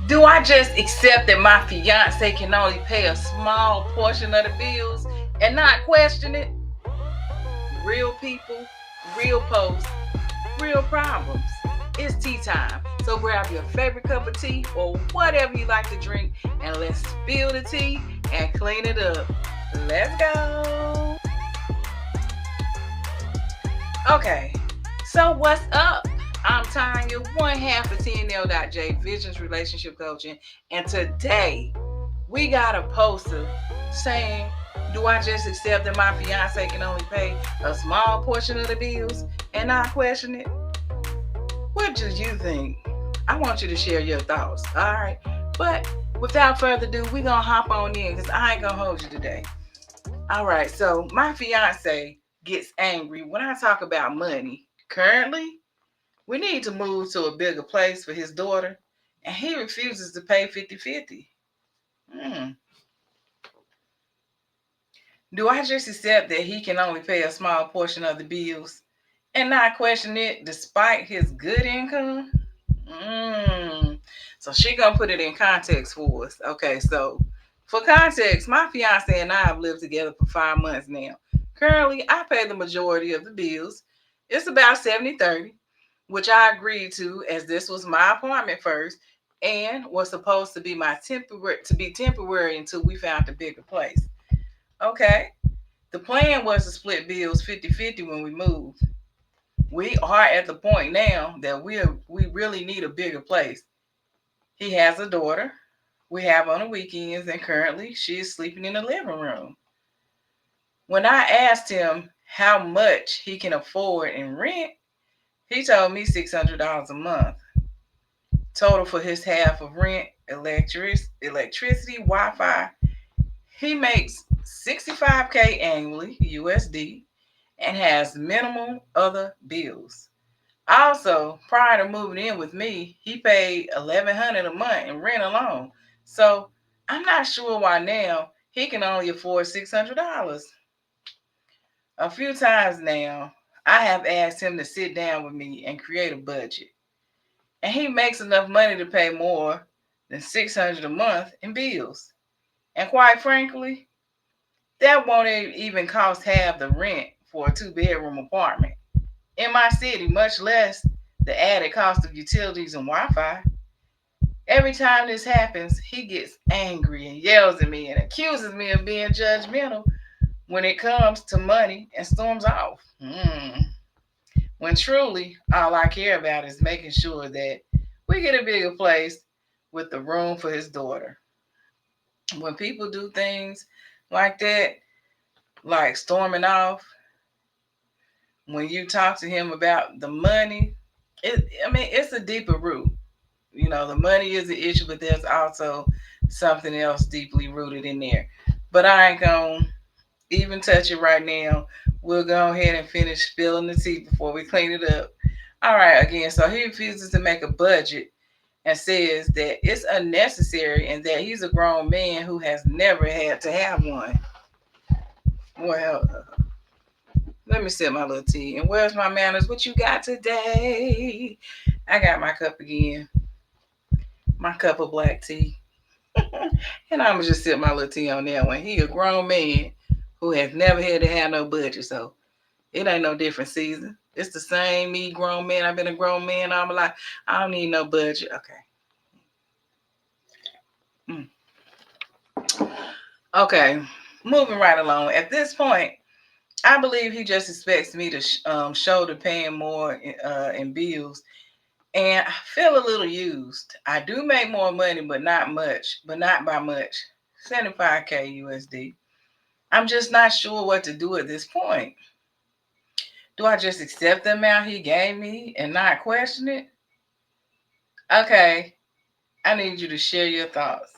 Do I just accept that my fiance can only pay a small portion of the bills and not question it? Real people, real posts, real problems. It's tea time. So grab your favorite cup of tea or whatever you like to drink and let's spill the tea and clean it up. Let's go. Okay, so what's up? I'm Tanya, one half of TNL.J Visions Relationship Coaching, and today we got a poster saying, do I just accept that my fiance can only pay a small portion of the bills and not question it? What do you think? I want you to share your thoughts, all right? But without further ado, we're going to hop on in because I ain't going to hold you today. All right, so my fiance gets angry when I talk about money. Currently, we need to move to a bigger place for his daughter, and he refuses to pay 50-50. Hmm. Do I just accept that he can only pay a small portion of the bills and not question it despite his good income? Mm. So she gonna put it in context for us. Okay, so for context, my fiance and I have lived together for 5 months now. Currently, I pay the majority of the bills. It's about 70-30, which I agreed to as this was my apartment first and was supposed to be temporary until we found a bigger place. Okay. The plan was to split bills 50-50 when we moved. We are at the point now that we really need a bigger place. He has a daughter. We have on the weekends, and currently she is sleeping in the living room. When I asked him how much he can afford in rent, he told me $600 a month. Total for his half of rent, electricity, Wi-Fi. He makes 65K annually, USD, and has minimal other bills. Also, prior to moving in with me, he paid $1,100 a month in rent alone. So I'm not sure why now he can only afford $600. A few times now, I have asked him to sit down with me and create a budget, and he makes enough money to pay more than $600 a month in bills. And quite frankly, that won't even cost half the rent for a two-bedroom apartment in my city, much less the added cost of utilities and Wi Fi. Every time this happens, he gets angry and yells at me and accuses me of being judgmental when it comes to money and storms off. When truly, all I care about is making sure that we get a bigger place with the room for his daughter. When people do things like that, like storming off, when you talk to him about the money, it's a deeper root. You know, the money is the issue, but there's also something else deeply rooted in there. But I ain't gonna even touch it right now. We'll go ahead and finish spilling the tea before we clean it up. All right, again, so he refuses to make a budget and says that it's unnecessary and that he's a grown man who has never had to have one. Well, let me sip my little tea. And where's my manners? What you got today? I got my cup again, my cup of black tea. And I'm gonna just sip my little tea on that one. He a grown man who has never had to have no budget, so it ain't no different season. It's the same me, grown man. I've been a grown man all my life. I don't need no budget. Okay. Mm. Okay. Moving right along. At this point, I believe he just expects me to shoulder paying more in bills, and I feel a little used. I do make more money, but not much, but not by much. 75K USD. I'm just not sure what to do at this point. Do I just accept the amount he gave me and not question it? Okay, I need you to share your thoughts.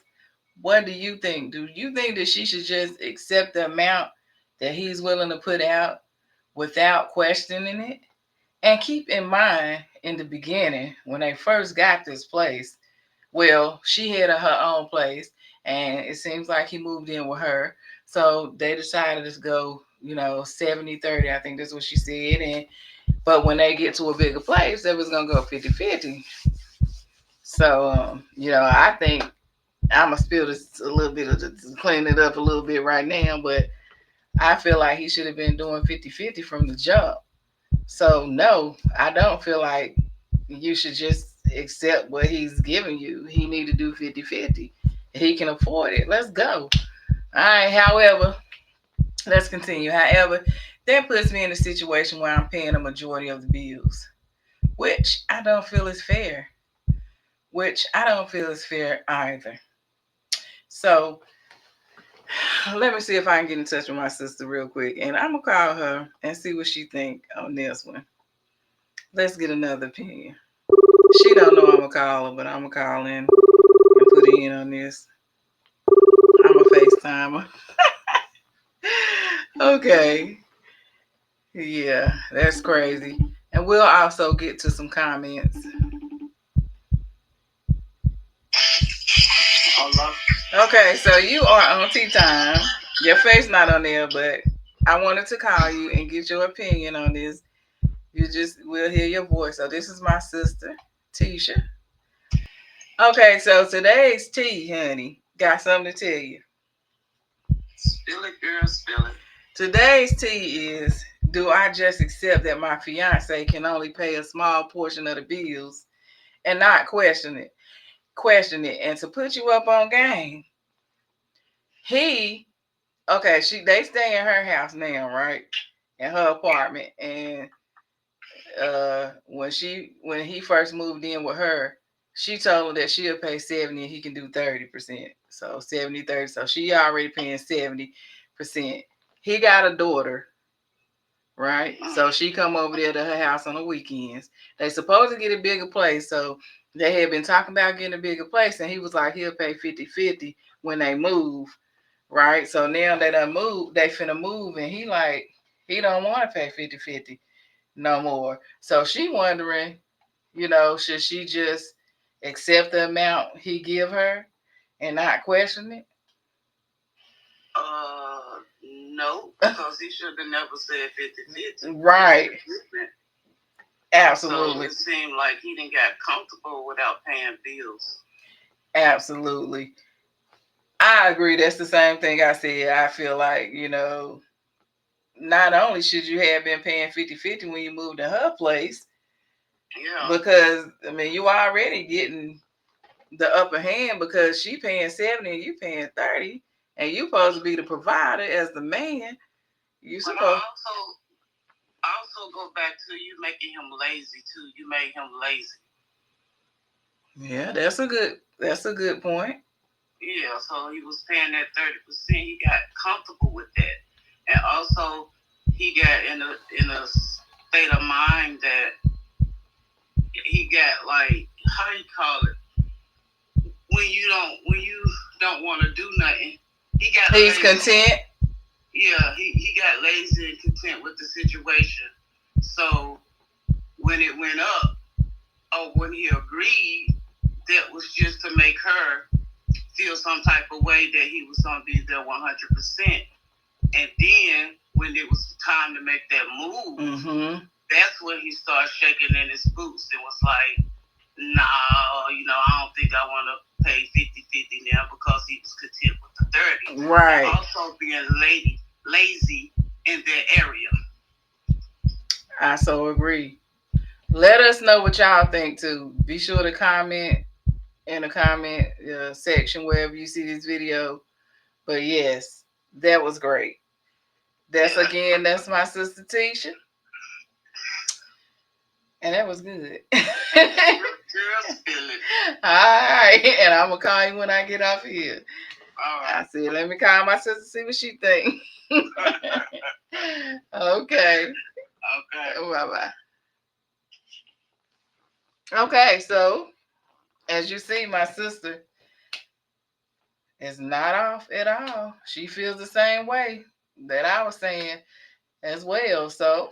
What do you think? Do you think that she should just accept the amount that he's willing to put out without questioning it? And keep in mind, in the beginning, when they first got this place, well, she had her own place, and it seems like he moved in with her. So they decided to go, 70-30. I think that's what she said. But when they get to a bigger place, they was going to go 50-50. So, I think I'm gonna spill this a little bit of clean it up a little bit right now, but I feel like he should have been doing 50-50 from the jump. So no, I don't feel like you should just accept what he's giving you. He need to do 50-50. He can afford it. Let's go. All right. However, let's continue. However, that puts me in a situation where I'm paying a majority of the bills, which I don't feel is fair. Which I don't feel is fair either. So let me see if I can get in touch with my sister real quick, and I'm gonna call her and see what she think on this one. Let's get another opinion. She don't know I'm gonna call her, but I'm gonna call in and put in on this. I'm a FaceTimer. Okay. Yeah, that's crazy. And we'll also get to some comments. Okay, so you are on tea time. Your face not on there, but I wanted to call you and get your opinion on this. We'll hear your voice. So this is my sister, Tisha. Okay, so today's tea, honey, got something to tell you. Spill it, girl, spill it. Today's tea is: do I just accept that my fiance can only pay a small portion of the bills and not question it, and to put you up on game, he they stay in her house now, right? In her apartment. And when he first moved in with her, she told him that she'll pay 70 and he can do 30%. So 70-30. So she already paying 70%. He got a daughter, right? So she come over there to her house on the weekends. They supposed to get a bigger place. So they had been talking about getting a bigger place, and he was like, he'll pay 50-50 when they move. Right? So now they done moved, they finna move, and he don't want to pay 50-50 no more. So she wondering, should she just accept the amount he give her and not question it? Uh, no, because he should have never said 50-50. Right. Absolutely. So it seemed like he didn't get comfortable without paying bills. Absolutely. I agree. That's the same thing I said. I feel like, not only should you have been paying 50-50 when you moved to her place, because you already getting the upper hand because she paying 70 and you paying 30, and you supposed to be the provider as the man. You supposed also go back to you making him lazy too. You made him lazy. Yeah, that's a good point. Yeah, so he was paying that 30%. He got comfortable with that, and also he got in a state of mind that he got, like, how you call it, when you don't want to do nothing. He's lazy. Content. Yeah, he got lazy and content with the situation. So when it went up, or when he agreed, that was just to make her feel some type of way that he was going to be there 100%. And then when it was time to make that move, that's when he started shaking in his boots and was like, no, I don't think I want to pay 50-50 now, because he was content with the 30. Right. And also being lazy in that area. I so agree. Let us know what y'all think too. Be sure to comment in the comment section wherever you see this video. But yes, that was great. That's my sister Tisha. And that was good. Girl, spill it. All right. And I'm going to call you when I get off here. All right. I said, let me call my sister, see what she think. Okay. Bye-bye. Okay, so as you see, my sister is not off at all. She feels the same way that I was saying as well. So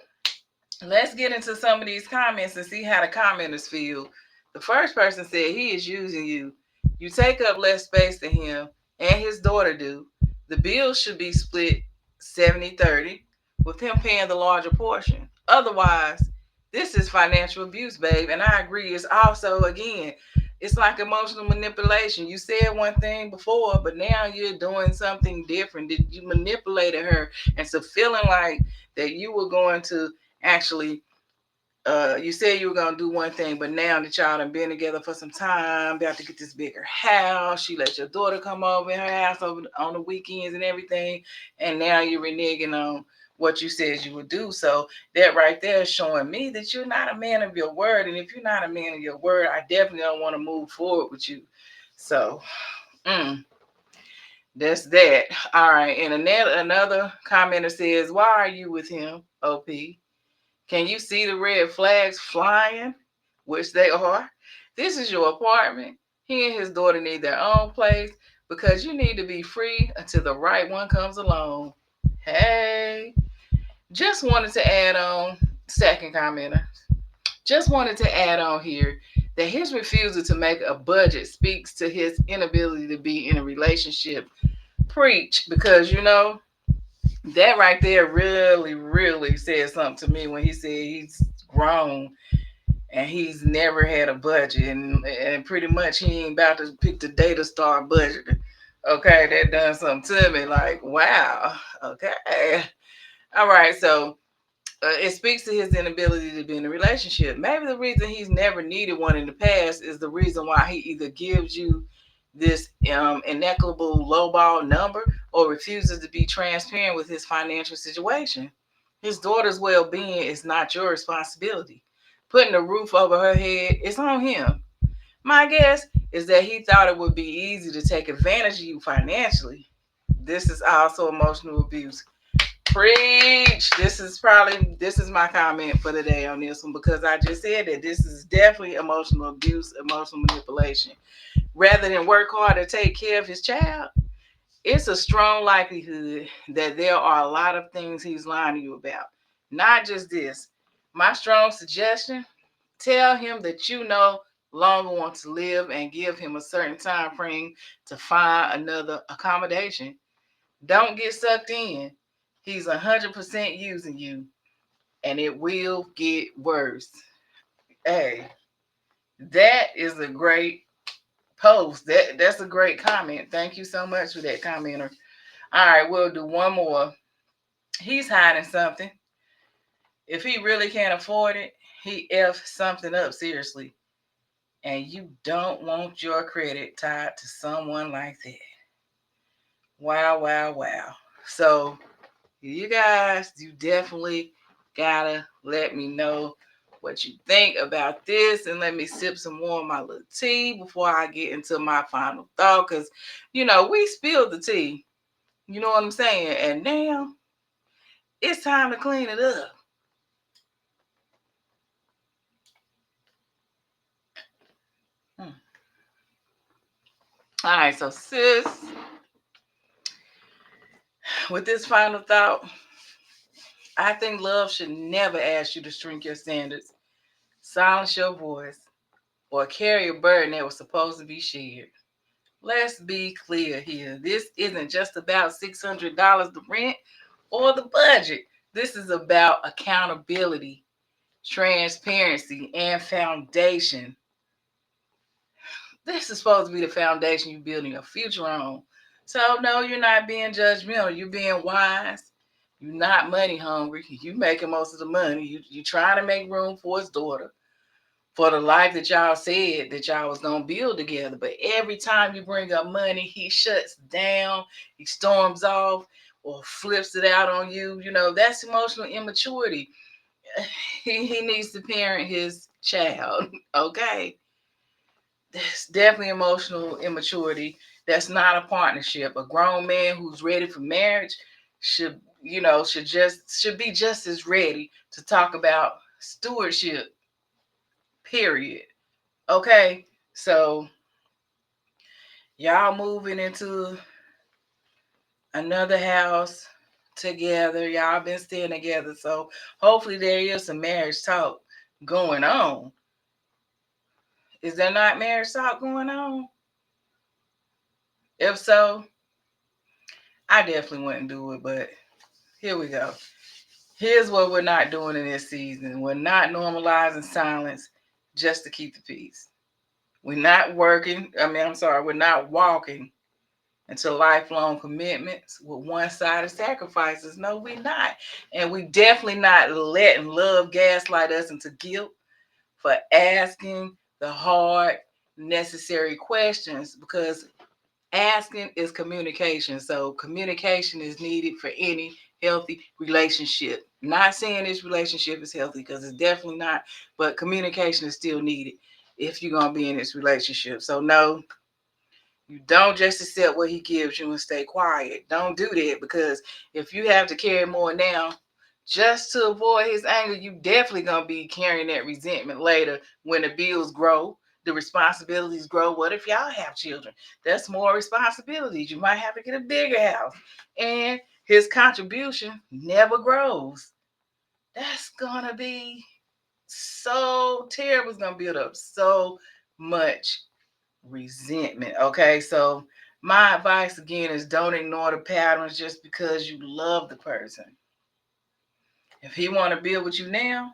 let's get into some of these comments and see how the commenters feel. The first person said he is using you. You take up less space than him and his daughter do. The bills should be split 70-30, with him paying the larger portion. Otherwise, this is financial abuse, babe. And I agree. It's also, again, It's like emotional manipulation. You said one thing before, but now you're doing something different. Did you manipulated her into feeling like that you were going to actually you said you were gonna do one thing, but now that y'all done been together for some time, about to get this bigger house. She let your daughter come over in her house over on the weekends and everything, and now you're reneging on what you said you would do. So that right there is showing me that you're not a man of your word, and if you're not a man of your word, I definitely don't want to move forward with you. So that's that. All right, and another commenter says, "Why are you with him, OP? Can you see the red flags flying?" Which they are. This is your apartment. He and his daughter need their own place because you need to be free until the right one comes along. Hey, just wanted to add on, second commenter, just wanted to add on here that his refusal to make a budget speaks to his inability to be in a relationship. Preach, because that right there really, really said something to me when he said he's grown and he's never had a budget, and pretty much he ain't about to pick the day to start budgeting. Okay, that done something to me. Like, wow. Okay. All right. So it speaks to his inability to be in a relationship. Maybe the reason he's never needed one in the past is the reason why he either gives you this inequitable lowball number or refuses to be transparent with his financial situation. His daughter's well-being is not your responsibility. Putting a roof over her head is on him. My guess is that he thought it would be easy to take advantage of you financially. This is also emotional abuse. Preach. This is my comment for the day on this one, because I just said that this is definitely emotional abuse, emotional manipulation. Rather than work hard to take care of his child, it's a strong likelihood that there are a lot of things he's lying to you about. Not just this. My strong suggestion, tell him that you no longer want to live and give him a certain time frame to find another accommodation. Don't get sucked in. He's 100% using you, and it will get worse. Hey, that is a great post. That's a great comment. Thank you so much for that, commenter. All right, we'll do one more. He's hiding something. If he really can't afford it, he F something up seriously. And you don't want your credit tied to someone like that. Wow, wow, wow. So you guys, you definitely gotta let me know what you think about this, and let me sip some more of my little tea before I get into my final thought. Because we spilled the tea, you know what I'm saying, and now it's time to clean it up. Hmm. All right, so sis, with this final thought, I think love should never ask you to shrink your standards, silence your voice, or carry a burden that was supposed to be shared. Let's be clear here. This isn't just about $600 the rent or the budget. This is about accountability, transparency, and foundation. This is supposed to be the foundation you're building your future on. So no, you're not being judgmental. You're being wise. You're not money hungry. You making most of the money. You trying to make room for his daughter, for the life that y'all said that y'all was gonna build together. But every time you bring up money, he shuts down, he storms off, or flips it out on you. That's emotional immaturity. He needs to parent his child. Okay. That's definitely emotional immaturity. That's not a partnership. A grown man who's ready for marriage should be just as ready to talk about stewardship. Period. Okay. So y'all moving into another house together. Y'all been staying together. So hopefully there is some marriage talk going on. Is there not marriage talk going on? If so, I definitely wouldn't do it, but here we go. Here's what we're not doing in this season. We're not normalizing silence just to keep the peace. We're not working. We're not walking into lifelong commitments with one-sided sacrifices. No, we're not. And we definitely not letting love gaslight us into guilt for asking the hard, necessary questions, because asking is communication. So communication is needed for any healthy relationship. Not saying this relationship is healthy, because it's definitely not, but communication is still needed if you're going to be in this relationship. So no, you don't just accept what he gives you and stay quiet. Don't do that, because if you have to carry more now just to avoid his anger, you definitely gonna be carrying that resentment later when the bills grow, the responsibilities grow. What if y'all have children? That's more responsibilities. You might have to get a bigger house. And his contribution never grows. That's gonna be so terrible. It's gonna build up so much resentment. Okay, so my advice again is don't ignore the patterns just because you love the person. If he want to build with you now,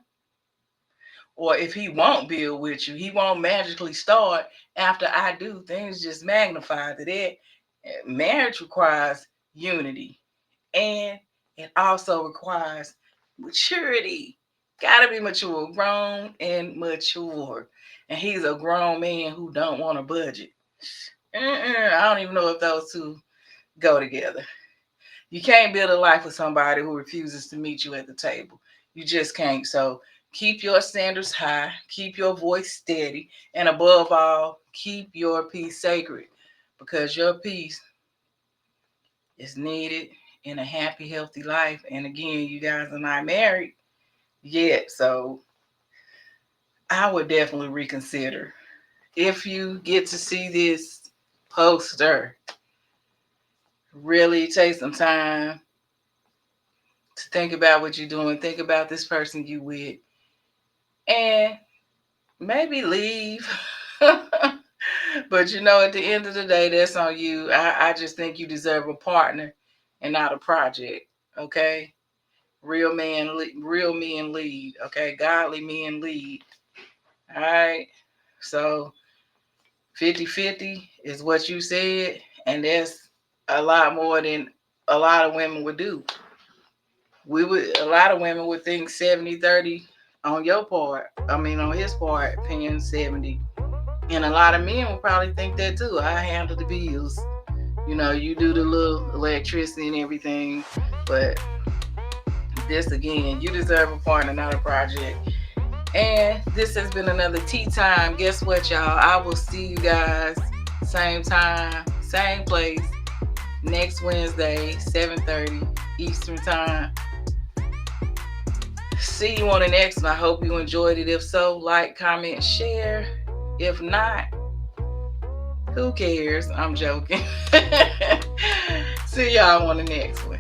or if he won't build with you, he won't magically start after I do. Things just magnify to that. Marriage requires unity, and it also requires maturity. Gotta be mature, grown and mature. And he's a grown man who don't want to budget. I don't even know if those two go together. You can't build a life with somebody who refuses to meet you at the table. You just can't. So keep your standards high, keep your voice steady, and above all, keep your peace sacred, because your peace is needed in a happy, healthy life. And again, you guys are not married yet. So I would definitely reconsider. If you get to see this poster, really take some time to think about what you're doing, think about this person you with, and maybe leave. But at the end of the day, that's on you. I just think you deserve a partner and not a project. Okay? Real men lead. Okay? Godly men lead. All right? So 50-50 is what you said, and that's a lot more than a lot of women would do. A lot of women would think 70-30 on your part. On his part, paying 70. And a lot of men would probably think that too. I handle the bills. You do the little electricity and everything. But this again, you deserve a partner, not a project. And this has been another tea time. Guess what, y'all? I will see you guys same time, same place, next Wednesday, 7:30 Eastern Time. See you on the next one. I hope you enjoyed it. If so, like, comment, share. If not, who cares? I'm joking. See y'all on the next one.